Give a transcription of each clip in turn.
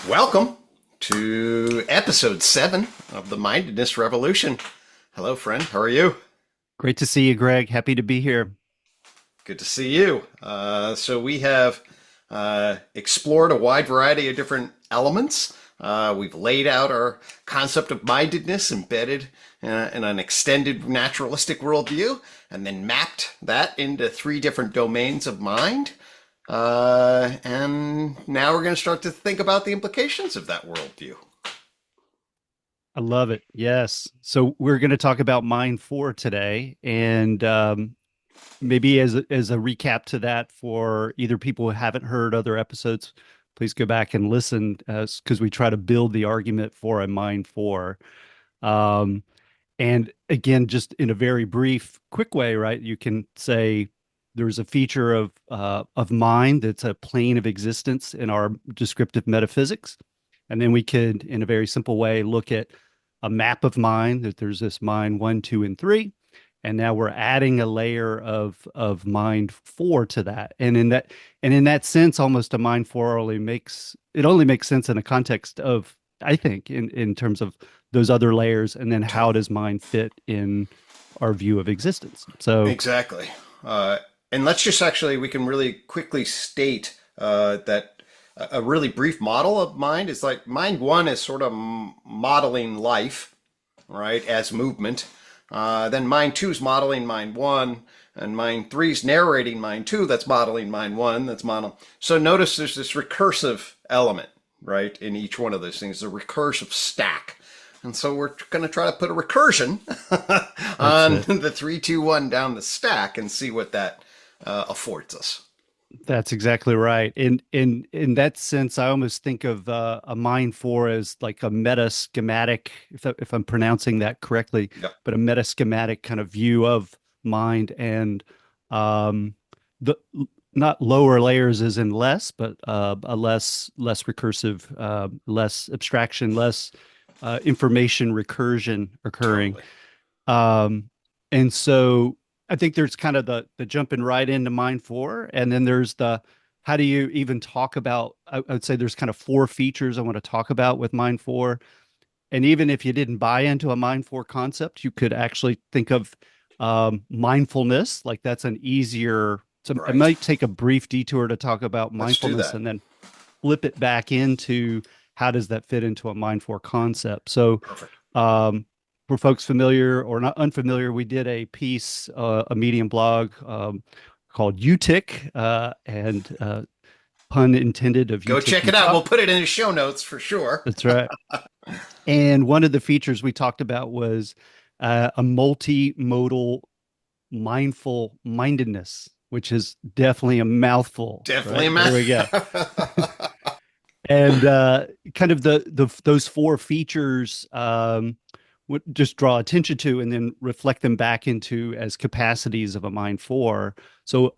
Welcome to episode 7 of the Mindedness Revolution. Hello, friend. How are you? Great to see you, Greg. Happy to be here. Good to see you. So we have explored a wide variety of different elements. We've laid out our concept of mindedness embedded in an extended naturalistic worldview, and then mapped that into 3 different domains of mind. And now we're going to start to think about the implications of that worldview. I love it. Yes. So we're going to talk about Mind4 today, and maybe as a recap to that for either people who haven't heard other episodes, please go back and listen because we try to build the argument for a Mind4. Um, and again, just in a very brief, quick way, right? You can say there's a feature of mind that's a plane of existence in our descriptive metaphysics. And then we could, in a very simple way, look at a map of mind, that there's this mind one, two, and three. And now we're adding a layer of mind four to that. And in that sense, almost a mind four only makes sense in a context of, I think, in terms of those other layers, and then how does mind fit in our view of existence? So Exactly. And let's just actually, we can really quickly state that a really brief model of mind is like mind one is sort of modeling life, right, as movement. Then mind two is modeling mind one, and mind three is narrating mind two. That's modeling mind one. That's model. So notice there's this recursive element, right, in each one of those things, the recursive stack. And so we're going to try to put a recursion that's on it. the 3, 2, 1 down the stack and see what that affords us. That's exactly right. In that sense, I almost think of a mind four as like a meta schematic, if I'm pronouncing that correctly, Yeah. but a meta schematic kind of view of mind, and um, the not lower layers as in less, but a less recursive, less abstraction, less information recursion occurring. Totally. Um, and so I think there's kind of the jumping right into mind four, and then there's the how do you even talk about? I would say there's kind of 4 features I want to talk about with mind four. And even if you didn't buy into a mind four concept, you could actually think of mindfulness. Like that's an easier. So I Right. might take a brief detour to talk about Let's do mindfulness that. and then flip it back into how does that fit into a mind four concept. So Perfect. um, for folks familiar or not unfamiliar, we did a piece, a Medium blog called UTIC, and pun intended of Go UTIC check you it out. We'll talk. put it in the show notes for sure. That's right. And one of the features we talked about was a multimodal mindful mindedness, which is definitely a mouthful, Definitely right? a There we go. math. And kind of the those 4 features would just draw attention to and then reflect them back into as capacities of a mind four. So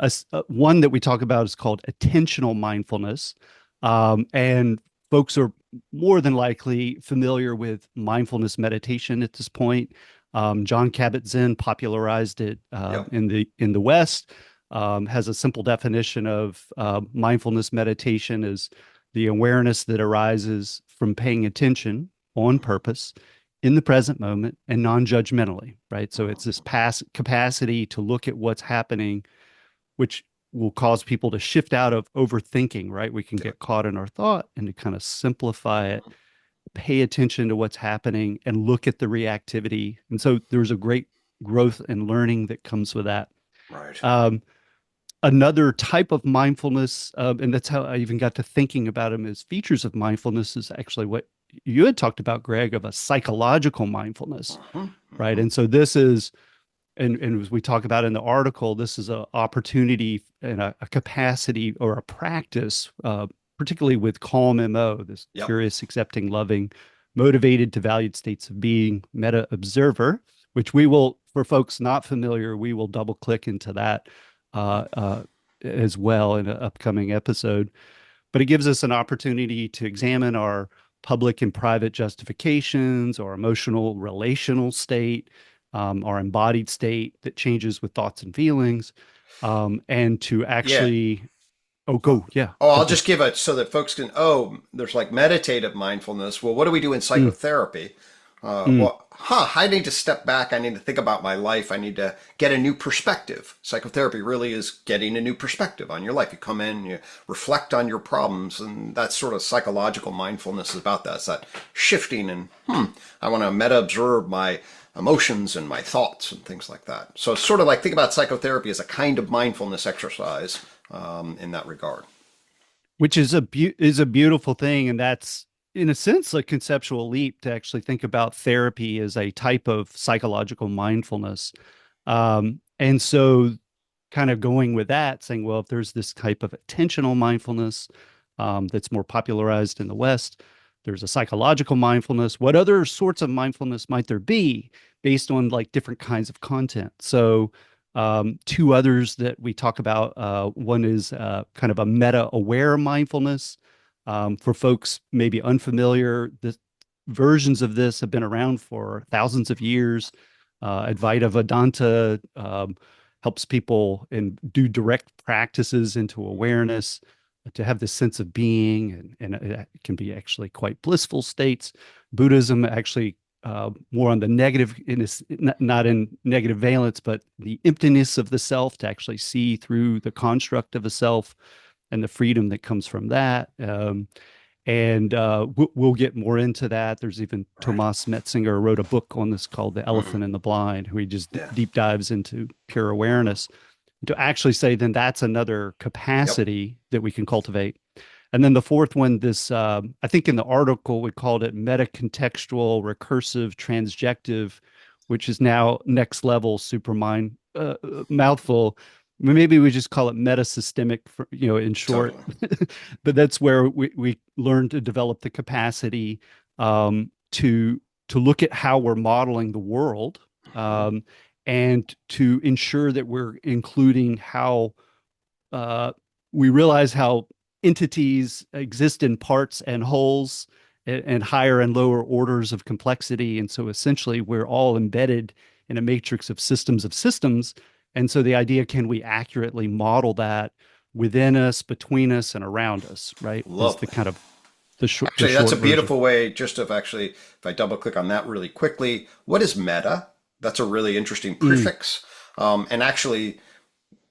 one that we talk about is called attentional mindfulness, and folks are more than likely familiar with mindfulness meditation at this point. John Kabat-Zinn popularized it Yep. in the West. Has a simple definition of mindfulness meditation as the awareness that arises from paying attention on purpose in the present moment and non-judgmentally, right? So it's this past capacity to look at what's happening, which will cause people to shift out of overthinking, right? We can get caught in our thought and to kind of simplify it, pay attention to what's happening and look at the reactivity. And so there's a great growth and learning that comes with that. Right. Um, Another type of mindfulness, and that's how I even got to thinking about them as features of mindfulness, is actually what you had talked about, Greg, of a psychological mindfulness, Mm-hmm. right? Mm-hmm. And so this is, and as we talk about in the article, this is an opportunity and a capacity or a practice, particularly with calm MO, this Yep. curious, accepting, loving, motivated to valued states of being, meta observer, which we will, for folks not familiar, we will double click into that uh, uh, as well in an upcoming episode. But it gives us an opportunity to examine our public and private justifications, our emotional relational state, our embodied state that changes with thoughts and feelings, and to Yeah. actually Oh, go. Yeah. Oh, Go, I'll go. just give it so that folks can. Oh, there's like meditative mindfulness. Well, what do we do in Mm, psychotherapy? mm. I need to step back. I need to think about my life. I need to get a new perspective. Psychotherapy really is getting a new perspective on your life. You come in, you reflect on your problems, and that's sort of psychological mindfulness is about that. It's that shifting and, I want to meta observe my emotions and my thoughts and things like that. So it's sort of like think about psychotherapy as a kind of mindfulness exercise in that regard. Which is is a beautiful thing, and that's in a sense a conceptual leap to actually think about therapy as a type of psychological mindfulness. And so kind of going with that, saying, well, if there's this type of attentional mindfulness that's more popularized in the West, there's a psychological mindfulness. What other sorts of mindfulness might there be based on like different kinds of content? So, two others that we talk about. One is kind of a meta-aware mindfulness. For folks maybe unfamiliar, the versions of this have been around for thousands of years. Advaita Vedanta helps people and do direct practices into awareness to have this sense of being, and it can be actually quite blissful states. Buddhism actually more on the negative, in this, not in negative valence, but the emptiness of the self, to actually see through the construct of a self and the freedom that comes from that. And we'll get more into that. There's even Right. Tomas Metzinger wrote a book on this called The Mm-hmm. Elephant and the Blind, who he just Yeah. deep dives into pure awareness to actually say, then that's another Yep. capacity that we can cultivate. And then the fourth one, this, I think in the article, we called it meta-contextual, recursive, transjective, which is now next level supermind mouthful. Maybe we just call it meta-systemic, for, in short. Totally. But that's where we learn to develop the capacity to look at how we're modeling the world, Mm-hmm. um, and to ensure that we're including how uh, we realize how entities exist in parts and wholes and higher and lower orders of complexity. And so essentially, we're all embedded in a matrix of systems. And so the idea, can we accurately model that within us, between us, and around us, right? Is the Lovely. kind of the Actually, that's a short version. beautiful way just of actually, if I double click on that really quickly, what is meta? That's a really interesting Mm, prefix. And actually,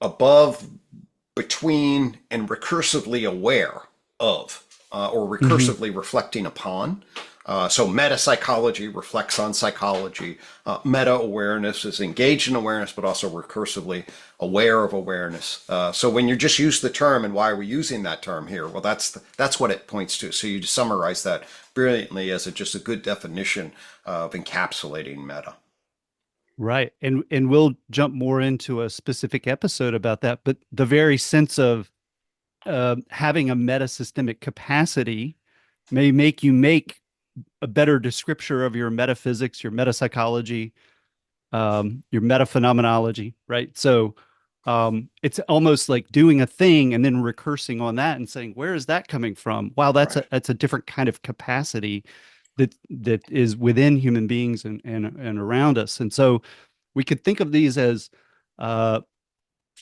above, between, and recursively aware of, or mhm. recursively reflecting upon. So meta psychology reflects on psychology. Meta awareness is engaged in awareness, but also recursively aware of awareness. So when you just use the term, and why are we using that term here? Well, that's what it points to. So you just summarize that brilliantly as just a good definition of encapsulating meta. Right. And we'll jump more into a specific episode about that. But the very sense of having a metasystemic capacity may make you make a better descriptor of your metaphysics, your metapsychology, your metaphenomenology, right? So it's almost like doing a thing and then recursing on that and saying, where is that coming from? Wow, Right. that's a different kind of capacity that is within human beings and around us. And so we could think of these as uh,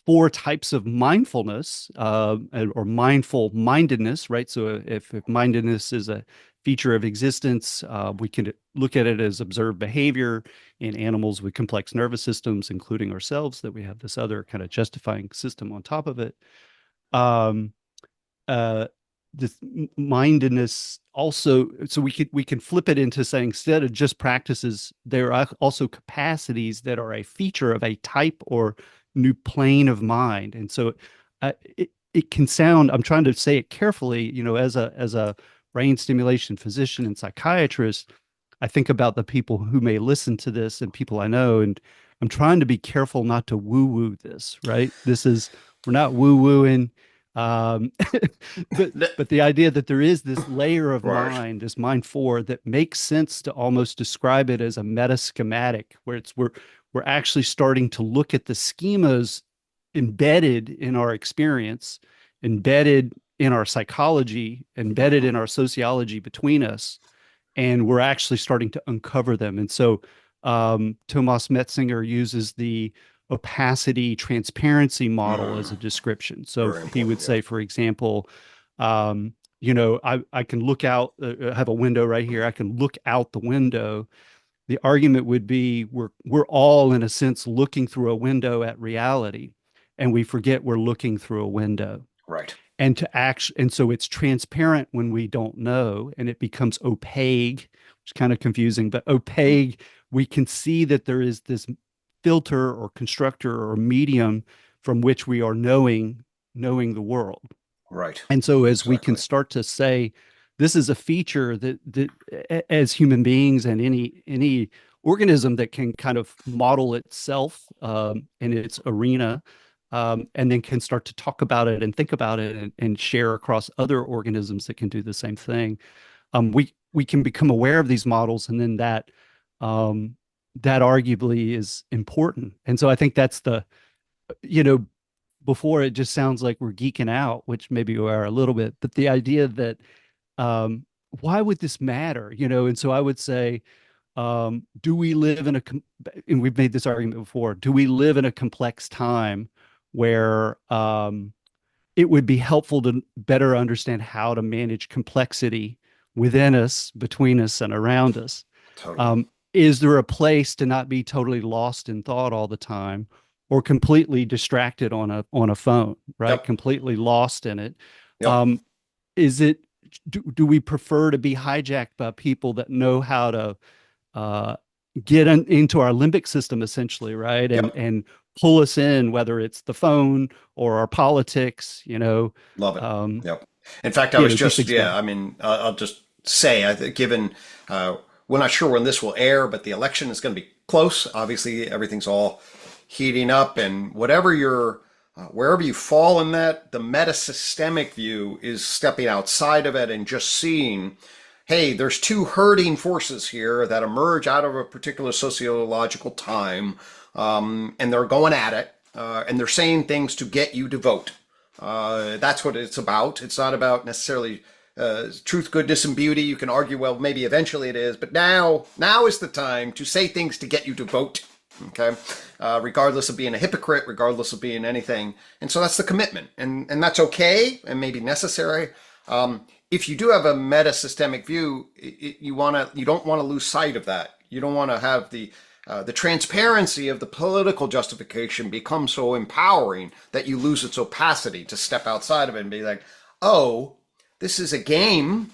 four types of mindfulness, or mindful mindedness, right? So if mindedness is a feature of existence, we can look at it as observed behavior in animals with complex nervous systems, including ourselves, that we have this other kind of justifying system on top of it. Um, uh, this mindedness also, so we can flip it into saying, instead of just practices, there are also capacities that are a feature of a type or new plane of mind. And so it can sound, I'm trying to say it carefully, as a brain stimulation physician and psychiatrist, I think about the people who may listen to this and people I know, and I'm trying to be careful not to woo woo this, right? We're not woo wooing. Um, but the idea that there is this layer of Right. mind, this mind 4, that makes sense to almost describe it as a meta schematic, where we're actually starting to look at the schemas embedded in our experience, embedded in our psychology, embedded Mm-hmm. in our sociology between us, and we're actually starting to uncover them. And so Thomas Metzinger uses the opacity, transparency model as Mm, a description. So very he would important. say, for example, I can look out, I have a window right here. I can look out the window. The argument would be we're all in a sense looking through a window at reality, and we forget we're looking through a window. Right. And to act, and so it's transparent when we don't know, and it becomes opaque, which is kind of confusing, but Mm, opaque, we can see that there is this filter or constructor or medium from which we are knowing the world. right. And so as we can Exactly. start to say, this is a feature that as human beings and any organism that can kind of model itself in its arena, and then can start to talk about it and think about it and share across other organisms that can do the same thing. We can become aware of these models, and then um, that arguably is important. And so I think that's the you know before it just sounds like we're geeking out, which maybe we are a little bit, but the idea that um, why would this matter? And so I would say, do we live in and we've made this argument before, do we live in a complex time where it would be helpful to better understand how to manage complexity within us, between us, and around us? Totally. Is there a place to not be totally lost in thought all the time, or completely distracted on a phone, right? Yep. Completely lost in it. Yep. Um, is it do we prefer to be hijacked by people that know how to uh, into our limbic system essentially, right? And Yep. and pull us in, whether it's the phone or our politics, Love it. um, Yep. In fact, I was these just, things go. yeah, I mean, I'll just say, I think given, uh, we're not sure when this will air, but the election is going to be close. Obviously, everything's all heating up, and wherever you fall in that, the meta-systemic view is stepping outside of it and just seeing, hey, there's two herding forces here that emerge out of a particular sociological time, and they're going at it, and they're saying things to get you to vote. That's what it's about. It's not about necessarily truth, goodness, and beauty. You can argue, well, maybe eventually it is, but now is the time to say things to get you to vote. Okay, regardless of being a hypocrite, regardless of being anything, and so that's the commitment, and that's okay and maybe necessary. If you do have a meta systemic view, you don't want to lose sight of that. You don't want to have the transparency of the political justification become so empowering that you lose its opacity to step outside of it and be like, oh, this is a game,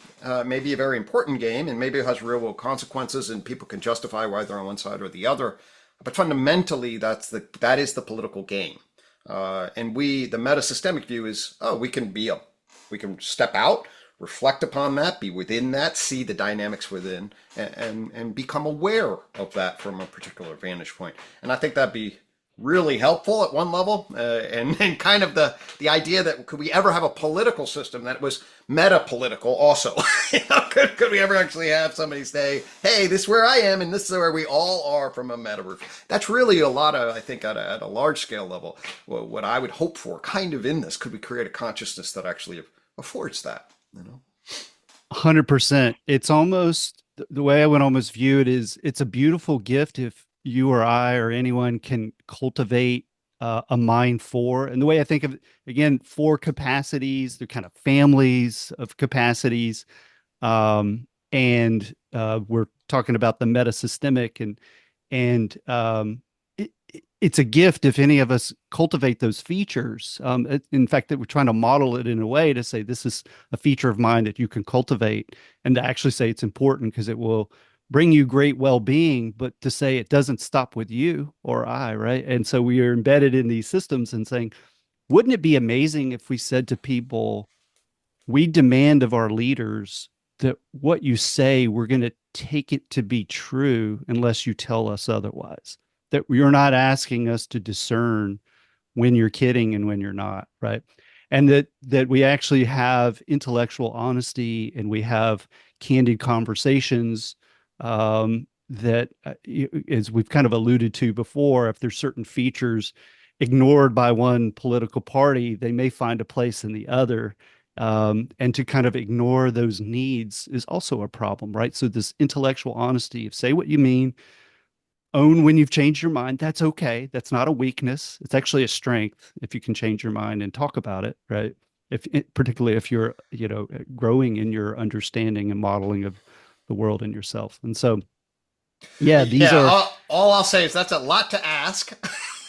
maybe a very important game, and maybe it has real world consequences, and people can justify why they're on one side or the other. But fundamentally, that is the political game. And the meta systemic view is, oh, we can step out, reflect upon that, be within that, see the dynamics within, and become aware of that from a particular vantage point. And I think that'd be really helpful at one level, and kind of the idea that could we ever have a political system that was meta political also. Could we ever actually have somebody say, hey, this is where I am and this is where we all are from a meta roof? That's really a lot of, I think, at a large scale level, what I would hope for kind of in this. Could we create a consciousness that actually affords that, 100%. It's almost the way I would almost view it is it's a beautiful gift if you or I or anyone can cultivate a mind for. And the way I think of it, again, four capacities, they're kind of families of capacities. And we're talking about the metasystemic, and it's a gift if any of us cultivate those features. In fact, that we're trying to model it in a way to say this is a feature of mind that you can cultivate, and to actually say it's important because it will bring you great well-being, but to say it doesn't stop with you or I, right? And so we are embedded in these systems and saying, wouldn't it be amazing if we said to people, we demand of our leaders that what you say, we're going to take it to be true unless you tell us otherwise. That you're not asking us to discern when you're kidding and when you're not, right? And that we actually have intellectual honesty and we have candid conversations, that as we've kind of alluded to before, if there's certain features ignored by one political party, they may find a place in the other. And to kind of ignore those needs is also a problem, right? So this intellectual honesty of say what you mean, own when you've changed your mind. That's okay. That's not a weakness. It's actually a strength if you can change your mind and talk about it, right? Particularly if you're, growing in your understanding and modeling of the world and yourself. And so, yeah, these Yeah, are, all I'll say is that's a lot to ask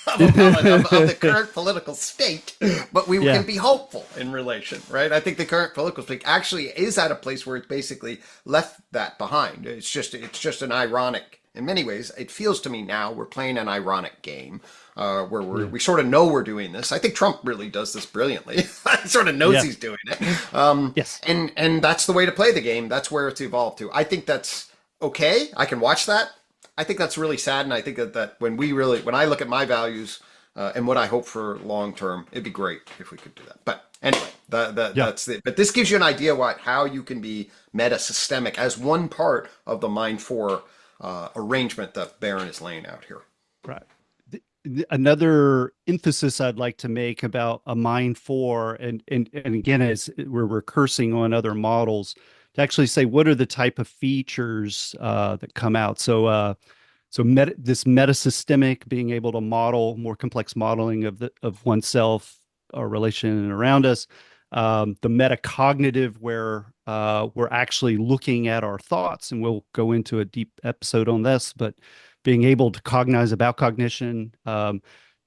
of the current political state, but we can yeah, be hopeful in relation, right? I think the current political state actually is at a place where it's basically left that behind. It's just an ironic, in many ways, it feels to me now we're playing an ironic game. Where yeah, we sort of know we're doing this. I think Trump really does this brilliantly. He sort of knows yeah, he's doing it, yes, and that's the way to play the game. That's where it's evolved to. I think that's okay. I can watch that. I think that's really sad, and I think that when I look at my values and what I hope for long term, it'd be great if we could do that. But anyway, yeah. that's it. But this gives you an idea how you can be meta systemic as one part of the Mind4 arrangement that Barron is laying out here. Right. Another emphasis I'd like to make about a Mind4, and again, as we're recursing on other models, to actually say what are the type of features that come out. This metasystemic, being able to model more complex modeling of oneself, our relation around us. The metacognitive, where we're actually looking at our thoughts, and we'll go into a deep episode on this, but being able to cognize about cognition,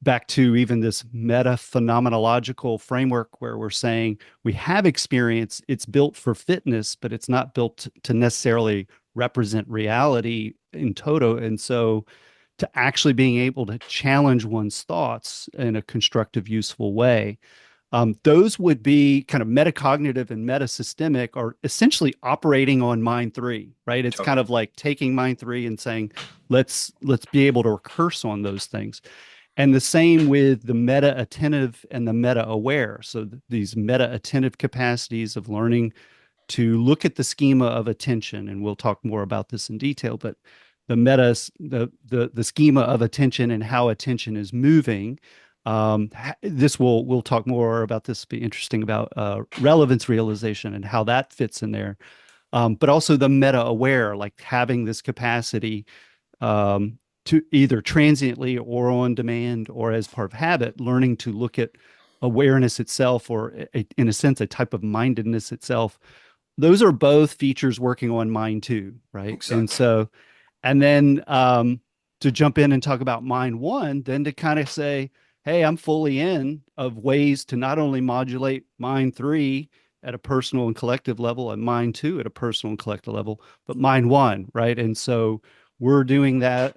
back to even this meta phenomenological framework where we're saying we have experience, it's built for fitness, but it's not built to necessarily represent reality in toto. And so to actually being able to challenge one's thoughts in a constructive, useful way, those would be kind of metacognitive and metasystemic, are essentially operating on Mind 3, right? It's kind Totally. of like taking Mind 3 and saying, let's be able to recurse on those things. And the same with the meta attentive and the meta aware. So these meta attentive capacities of learning to look at the schema of attention, and we'll talk more about this in detail, but the schema of attention and how attention is moving. We'll talk more about this. Be interesting about relevance realization and how that fits in there. But also the meta aware, like having this capacity to either transiently or on demand or as part of habit, learning to look at awareness itself, or in a sense, a type of mindedness itself. Those are both features working on Mind 2, right? And Exactly. so, and then to jump in and talk about Mind 1, then to kind of say, hey, I'm fully in of ways to not only modulate Mind 3 at a personal and collective level, and Mind 2 at a personal and collective level, but Mind 1, right? And so we're doing that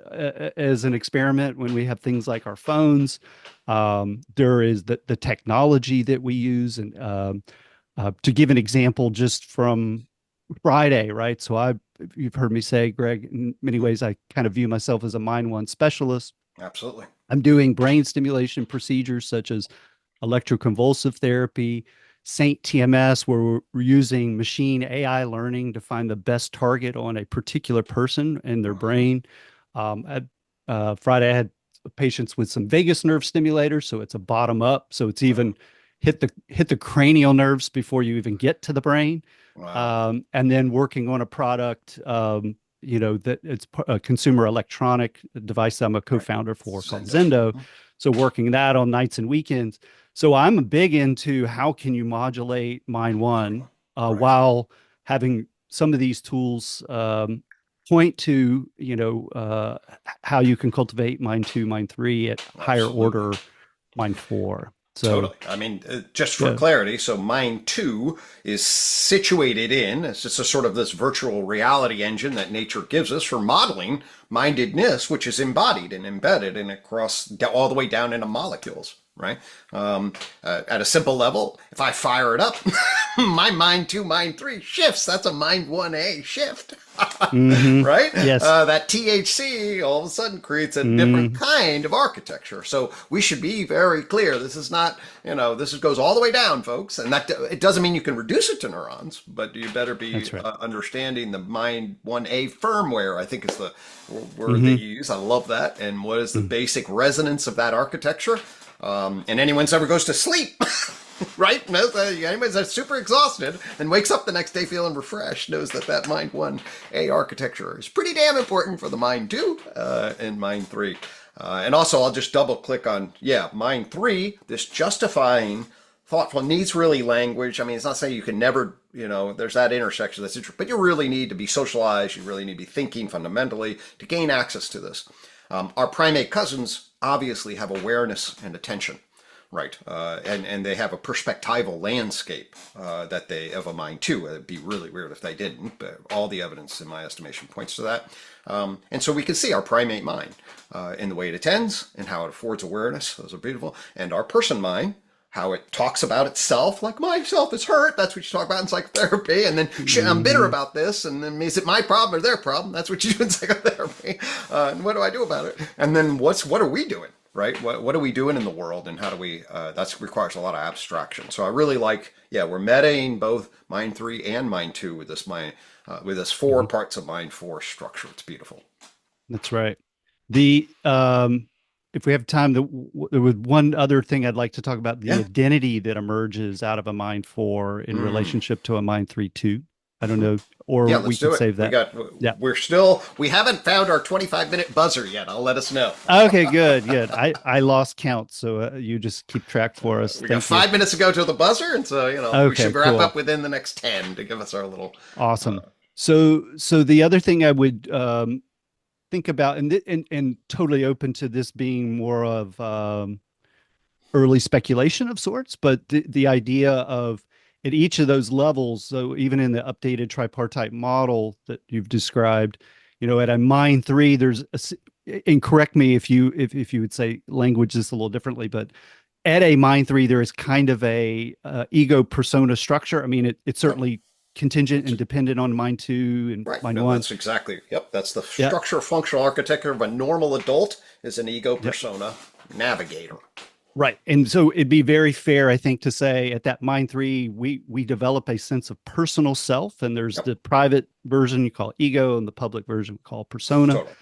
as an experiment when we have things like our phones. There is the technology that we use, and to give an example, just from Friday, right? You've heard me say, Greg, in many ways, I kind of view myself as a Mind 1 specialist. Absolutely. I'm doing brain stimulation procedures such as electroconvulsive therapy, Saint TMS, where we're using machine AI learning to find the best target on a particular person in their brain. Friday, I had patients with some vagus nerve stimulators, so it's a bottom up, so it's Wow. even hit the cranial nerves before you even get to the brain. Wow. And then working on a product, that it's a consumer electronic device I'm a Right. co-founder for, called Zendo. Zendo. Mhm. So working that on nights and weekends. So I'm big into how can you modulate Mind 1 Right. while having some of these tools point to how you can cultivate Mind 2, Mind 3 at higher Absolutely. order Mind 4. So Totally. I mean, just for yeah. clarity, so Mind 2 is situated in, it's just a sort of this virtual reality engine that nature gives us for modeling mindedness, which is embodied and embedded and across all the way down into molecules, right? At a simple level, if I fire it up, my Mind 2, Mind 3 shifts. That's a Mind 1A shift. Hmm. Right? Yes. That THC all of a sudden creates a different Mm, kind of architecture. So we should be very clear. This is not, goes all the way down, folks. And that it doesn't mean you can reduce it to neurons, but you better be that's right. understanding the Mind 1A firmware, I think is the word that Hmm. you use. I love that. And what is the basic resonance of that architecture? And anyone who ever goes to sleep Right? Anyone that's super exhausted and wakes up the next day feeling refreshed knows that that Mind 1A architecture is pretty damn important for the Mind 2 and Mind 3. And also, I'll just double click on, yeah, Mind 3, this justifying thoughtful needs really language. I mean, it's not saying you can never, there's that intersection that's interesting, but you really need to be socialized. You really need to be thinking fundamentally to gain access to this. Our primate cousins obviously have awareness and attention. Right, and they have a perspectival landscape that they of a mind too. It'd be really weird if they didn't, but all the evidence, in my estimation, points to that. And so we can see our primate mind in the way it attends and how it affords awareness. Those are beautiful. And our person mind, how it talks about itself, like myself is hurt. That's what you talk about in psychotherapy. And then shit, I'm bitter about this. And then is it my problem or their problem? That's what you do in psychotherapy. And what do I do about it? And then what are we doing? Right? What are we doing in the world, and how do we? That requires a lot of abstraction. So I really like, yeah, we're metaing both Mind 3 and Mind 2 with this with this four parts of Mind 4 structure. It's beautiful. That's right. The if we have time, there was one other thing I'd like to talk about: the Yeah. identity that emerges out of a Mind 4 in relationship to a Mind 3 2. I don't know, or Yeah, we let's do could it. save that. Yeah. We haven't found our 25-minute buzzer yet. I'll let us know. Okay, good, good. I lost count, so you just keep track for us. We got Thank you. 5 minutes to go to the buzzer, and so we Okay, should wrap cool. up within the next 10 to give us our little. Awesome. So the other thing I would think about, and totally open to this being more of early speculation of sorts, but the idea of at each of those levels, so even in the updated tripartite model that you've described, at a Mind 3, there's and correct me if you would say language this a little differently, but at a Mind 3, there is kind of a ego persona structure. I mean, it's certainly contingent and dependent on Mind 2 and Right. Mind No, 1. that's exactly. Yep. That's the Yeah. structure functional architecture of a normal adult is an ego Yep. persona navigator. Right. And so it'd be very fair, I think, to say at that Mind 3, we develop a sense of personal self, and there's Yep. the private version you call ego and the public version we call persona. Totally.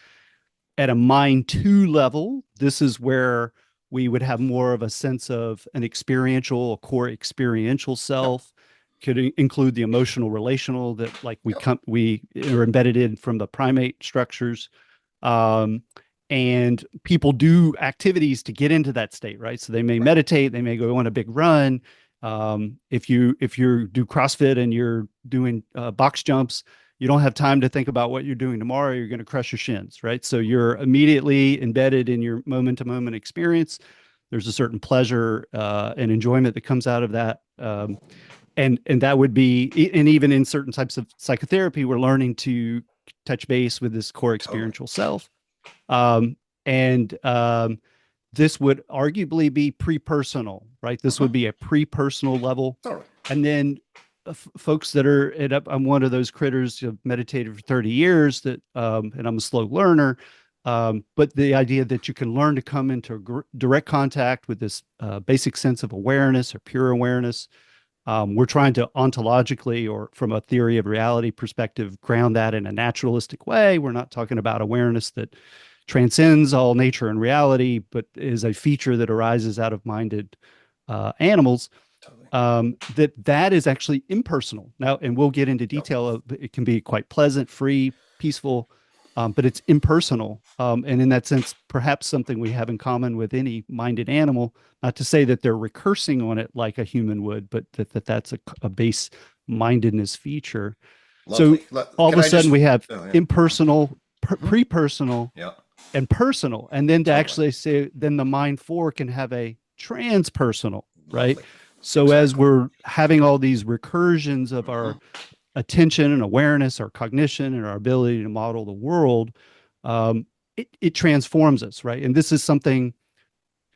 At a Mind 2 level, this is where we would have more of a sense of an experiential, a core experiential Yep. self. Could include the emotional relational that like Yep. we are embedded in from the primate structures. Um, and people do activities to get into that state, right? So they may Right. meditate, they may go on a big run. If you do CrossFit and you're doing box jumps, you don't have time to think about what you're doing tomorrow. You're going to crush your shins, right? So you're immediately embedded in your moment to moment experience. There's a certain pleasure and enjoyment that comes out of that. And that would be, and even in certain types of psychotherapy, we're learning to touch base with this core Totally. experiential self. And this would arguably be pre-personal, right? This Uh-huh. would be a pre-personal level. Totally. And then folks that are I'm one of those critters who have meditated for 30 years that, and I'm a slow learner. But the idea that you can learn to come into direct contact with this basic sense of awareness or pure awareness. We're trying to ontologically, or from a theory of reality perspective, ground that in a naturalistic way. We're not talking about awareness that transcends all nature and reality, but is a feature that arises out of minded animals. Totally. That is actually impersonal now, and we'll get into Yep. detail of it. Can be quite pleasant, free, peaceful, but it's impersonal, and in that sense perhaps something we have in common with any minded animal. Not to say that they're recursing on it like a human would, but that's a base mindedness feature. So Lovely. all of Can a I sudden just? we have Oh, yeah. impersonal, Mhm. pre-personal, Yeah. and personal, and then to Totally. actually say then the Mind 4 can have a transpersonal, right? Lovely. So as Exactly. we're having all these recursions of our Mhm. attention and awareness, our cognition, and our ability to model the world, it transforms us, right? And this is something,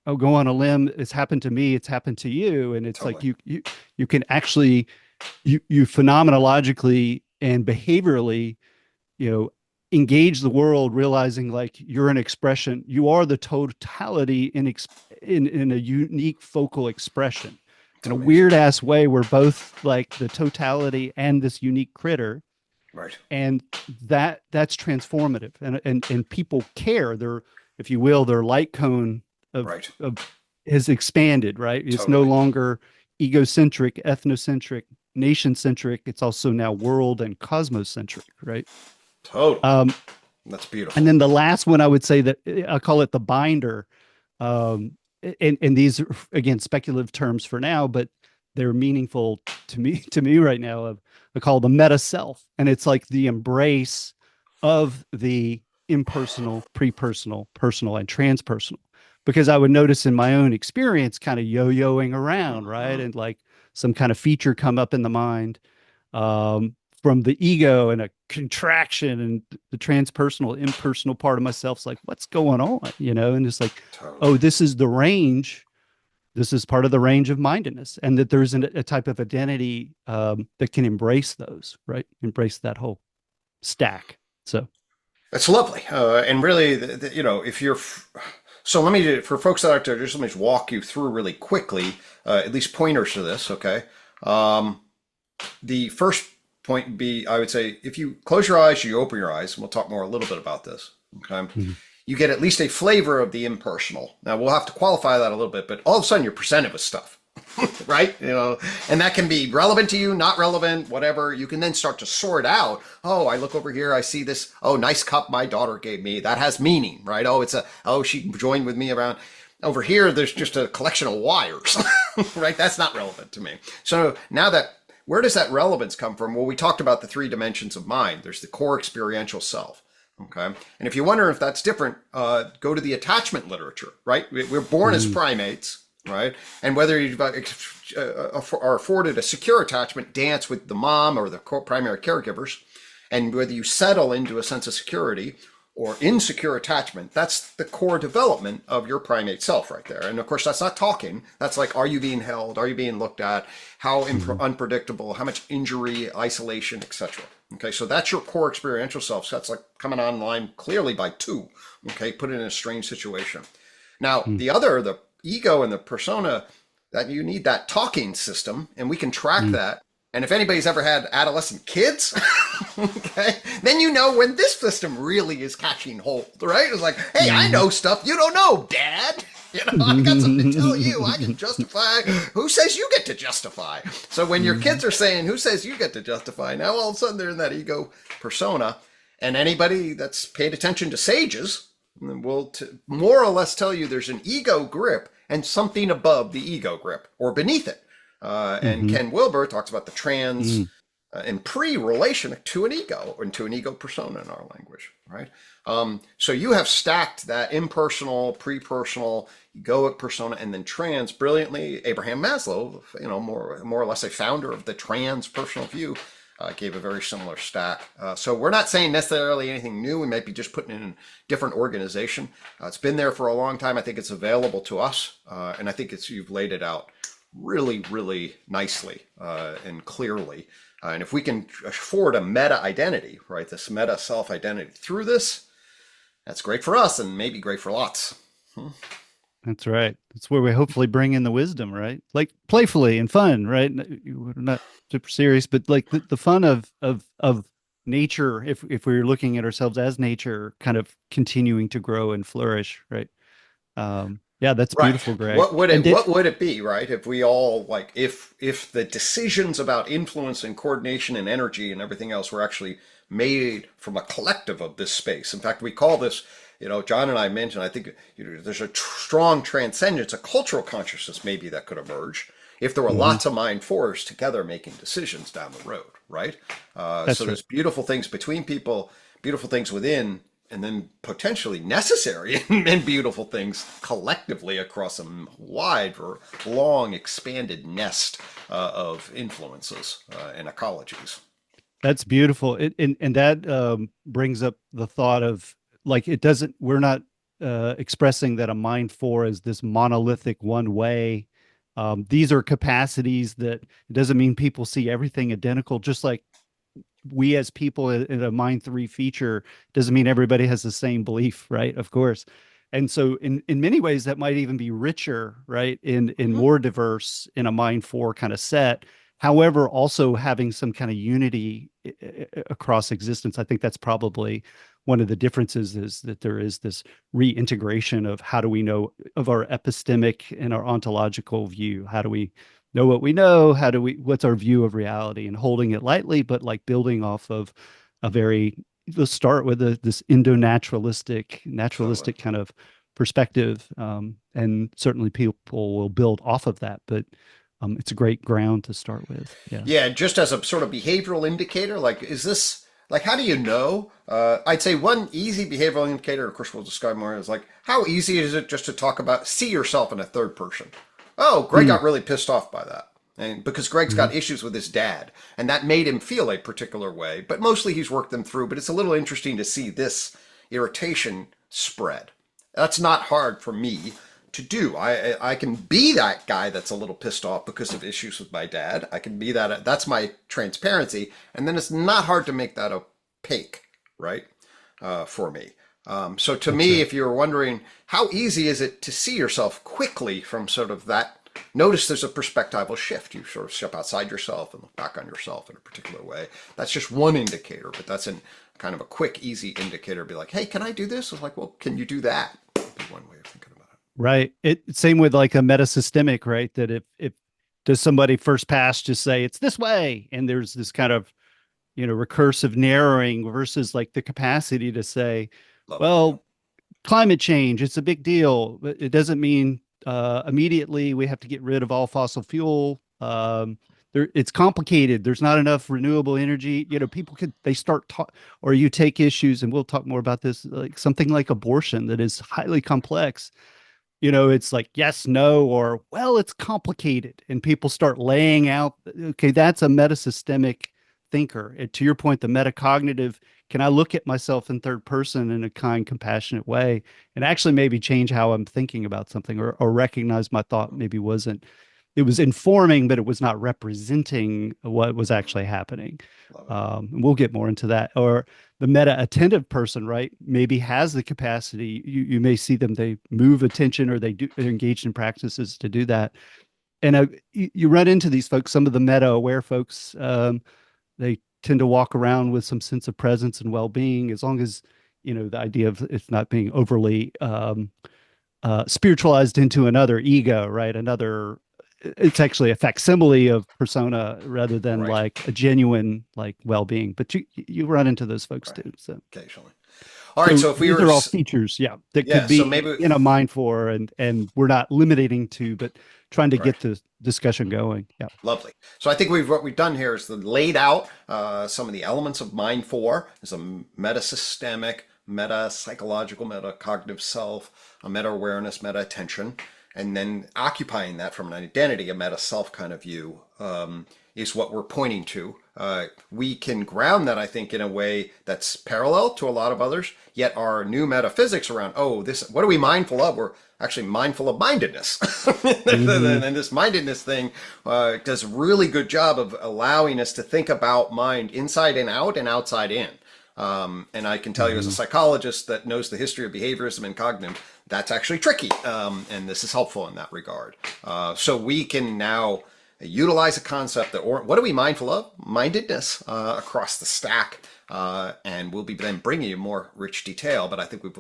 I'll go on a limb. It's happened to me. It's happened to you, and it's like Totally. you can actually you phenomenologically and behaviorally, you know, engage the world, realizing like you're an expression. You are the totality in a unique focal expression. It's In a amazing. weird ass way, we're both like the totality and this unique critter, Right. and that's transformative, and people care. Their, if you will, their light cone of Right. of has expanded, right? It's no Totally. longer egocentric, ethnocentric, nation centric. It's also now world and cosmocentric, right? Totally. Um, That's and beautiful. then the last one I would say that I call it the binder. Um, and these are again speculative terms for now, but they're meaningful to me right now. Of I call the meta self, and it's like the embrace of the impersonal, pre-personal, personal, and transpersonal. Because I would notice in my own experience, kind of yo-yoing around, right, Hmm. and like some kind of feature come up in the mind, from the ego and a contraction, and the transpersonal, impersonal part of myself's like, what's going on? And it's like, oh, Totally. this is the range. This is part of the range of mindedness, and that there's a type of identity that can embrace those, right? Embrace that whole stack. So, That's lovely. And really, if you're, so let me, for folks that are out there, just let me just walk you through really quickly, at least pointers to this, okay? Um, the first point would be, I would say, if you close your eyes, you open your eyes, and we'll talk more a little bit about this, okay? mhm. You get at least a flavor of the impersonal. Now, we'll have to qualify that a little bit, but all of a sudden you're presented with stuff. Right? And that can be relevant to you, not relevant, whatever. You can then start to sort out. Oh, I look over here, I see this. Oh, nice cup my daughter gave me. That has meaning, right? Oh, she joined with me around. Over here, there's just a collection of wires, right? That's not relevant to me. So now where does that relevance come from? Well, we talked about the three dimensions of mind. There's the core experiential self. Okay. And if you wonder if that's different, go to the attachment literature, right? We're born as Mhm. primates, right? And whether you are afforded a secure attachment, dance with the mom or the primary caregivers, and whether you settle into a sense of security or insecure attachment, that's the core development of your primate self right there. And of course, that's not talking. That's like, are you being held? Are you being looked at? How Mhm. unpredictable? How much injury, isolation, etc. Okay, so that's your core experiential self. So that's like coming online clearly by two. Okay, put it in a strange situation. Now, Mhm. the ego and the persona, that you need that talking system, and we can track Mhm. that. And if anybody's ever had adolescent kids, okay, then you know when this system really is catching hold, right? It's like, hey, I Mhm. know stuff you don't know, Dad. I got something to tell you. I can justify. Who says you get to justify? So when your kids Mhm. are saying, who says you get to justify? Now all of a sudden they're in that ego persona. And anybody that's paid attention to sages will more or less tell you there's an ego grip and something above the ego grip or beneath it. And Mhm. Ken Wilber talks about the trans Mhm. and pre-relation to an ego and to an ego persona in our language, right? So you have stacked that impersonal, pre-personal, egoic persona, and then trans brilliantly. Abraham Maslow, more or less a founder of the trans personal view, gave a very similar stack. So we're not saying necessarily anything new. We might be just putting it in a different organization. It's been there for a long time. I think it's available to us, and I think you've laid it out really, really nicely and clearly. And if we can afford a meta identity, right, this meta self identity through this, that's great for us and maybe great for lots. That's right. That's where we hopefully bring in the wisdom, right? Like playfully and fun, right? We're not super serious, but like the fun of nature, if we're looking at ourselves as nature, kind of continuing to grow and flourish, right? Yeah, that's Right. beautiful, Greg. What would And it did what would it be, right? If we all like if the decisions about influence and coordination and energy and everything else were actually made from a collective of this space. In fact, we call this, John and I mentioned, I think there's a strong transcendence, a cultural consciousness maybe that could emerge if there were Mhm. lots of mind fours together making decisions down the road, right? So That's right. there's beautiful things between people, beautiful things within, and then potentially necessary and beautiful things collectively across a wide or long expanded nest of influences and ecologies. That's beautiful. And that brings up the thought of like it doesn't. We're not expressing that a mind four is this monolithic one way. These are capacities that it doesn't mean people see everything identical. Just like we as people in a mind three feature doesn't mean everybody has the same belief, right? Of course. And so in many ways that might even be richer, right? In Mm-hmm. more diverse in a mind four kind of set. However, also having some kind of unity across existence. I think that's probably one of the differences is that there is this reintegration of how do we know of our epistemic and our ontological view. How do we know what we know, how do we, what's our view of reality, and holding it lightly, but like building off of a very, let's start with this Indo-naturalistic, Totally. naturalistic kind of perspective. And certainly people will build off of that, but it's a great ground to start with. Yeah. Yeah, just as a sort of behavioral indicator, like, is this, like, how do you know? I'd say one easy behavioral indicator, of course, we'll describe more, is like, how easy is it just to talk about, see yourself in a third person? Oh, Greg Mm, got really pissed off by that. And because Greg's mhm. got issues with his dad, and that made him feel a particular way, but mostly he's worked them through. But it's a little interesting to see this irritation spread. That's not hard for me to do. I can be that guy that's a little pissed off because of issues with my dad. I can be that. That's my transparency, and then it's not hard to make that opaque, right? For me. So to That's me, right. if you're wondering how easy is it to see yourself quickly from sort of that, notice there's a perspectival shift. You sort of step outside yourself and look back on yourself in a particular way. That's just one indicator, but that's an kind of a quick, easy indicator. Be like, hey, can I do this? It's like, well, can you do that? Would be one way of thinking about it. Right. It same with like a metasystemic, right? That if does somebody first pass just say it's this way, and there's this kind of, recursive narrowing versus like the capacity to say, Love it. Yeah. well, climate change, it's a big deal, but it doesn't mean immediately we have to get rid of all fossil fuel. It's complicated. There's not enough renewable energy. People could, they start talk, or you take issues, and we'll talk more about this, like something like abortion that is highly complex. It's like yes, no, or well, it's complicated. And people start laying out, okay, that's a metasystemic thinker. And to your point, the metacognitive, can I look at myself in third person in a kind, compassionate way and actually maybe change how I'm thinking about something, or recognize my thought maybe wasn't, it was informing, but it was not representing what was actually happening. Love it. And we'll get more into that. Or the meta attentive person, right, maybe has the capacity. You may see them, they move attention, or they're engaged in practices to do that. And you run into these folks, some of the meta aware folks, they tend to walk around with some sense of presence and well-being, as long as, the idea of it's not being overly spiritualized into another ego, right? It's actually a facsimile of persona rather than Right. like a genuine like well-being. But you run into those folks Right. too. So Occasionally. All right. So if we these were, are all features, yeah, that yeah. could So be maybe, in a Mind4, and we're not limiting to, but trying to right. get the discussion going. Yeah. Lovely. So I think what we've done here is laid out some of the elements of Mind 4. There's a meta-systemic, meta-psychological, meta-cognitive self, a meta-awareness, meta-attention, and then occupying that from an identity, a meta-self kind of view, is what we're pointing to. We can ground that, I think, in a way that's parallel to a lot of others, yet our new metaphysics around, oh, this, what are we mindful of? We're actually mindful of mindedness. Hmm. And this mindedness thing does a really good job of allowing us to think about mind inside and out and outside in. And I can tell you as a Hmm. psychologist that knows the history of behaviorism and cognitive, that's actually tricky. And this is helpful in that regard. So we can now utilize a concept that, or what are we mindful of? Mindedness across the stack. And we'll be then bringing you more rich detail. But I think we've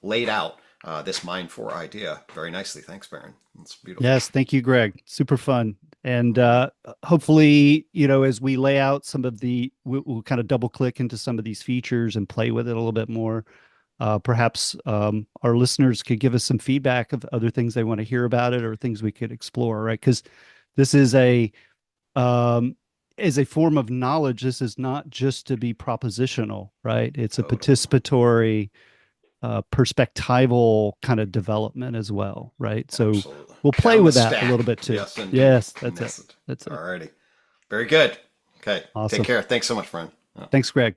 laid out this Mind 4 idea very nicely. Thanks, Baron. It's beautiful. Yes, thank you, Greg. Super fun. And All right. hopefully, as we lay out some of we'll kind of double click into some of these features and play with it a little bit more. Perhaps our listeners could give us some feedback of other things they want to hear about it, or things we could explore, right? Because this um, is a form of knowledge. This is not just to be propositional, right? It's a Totally. participatory, perspectival kind of development as well, right? So Absolutely. we'll play Down the with that a little stack. bit too. Yes, indeed. Yes, that's it. Yes. That's it. All righty. Very good. Okay. Take Awesome. care. Thanks so much, friend. Thanks, Greg.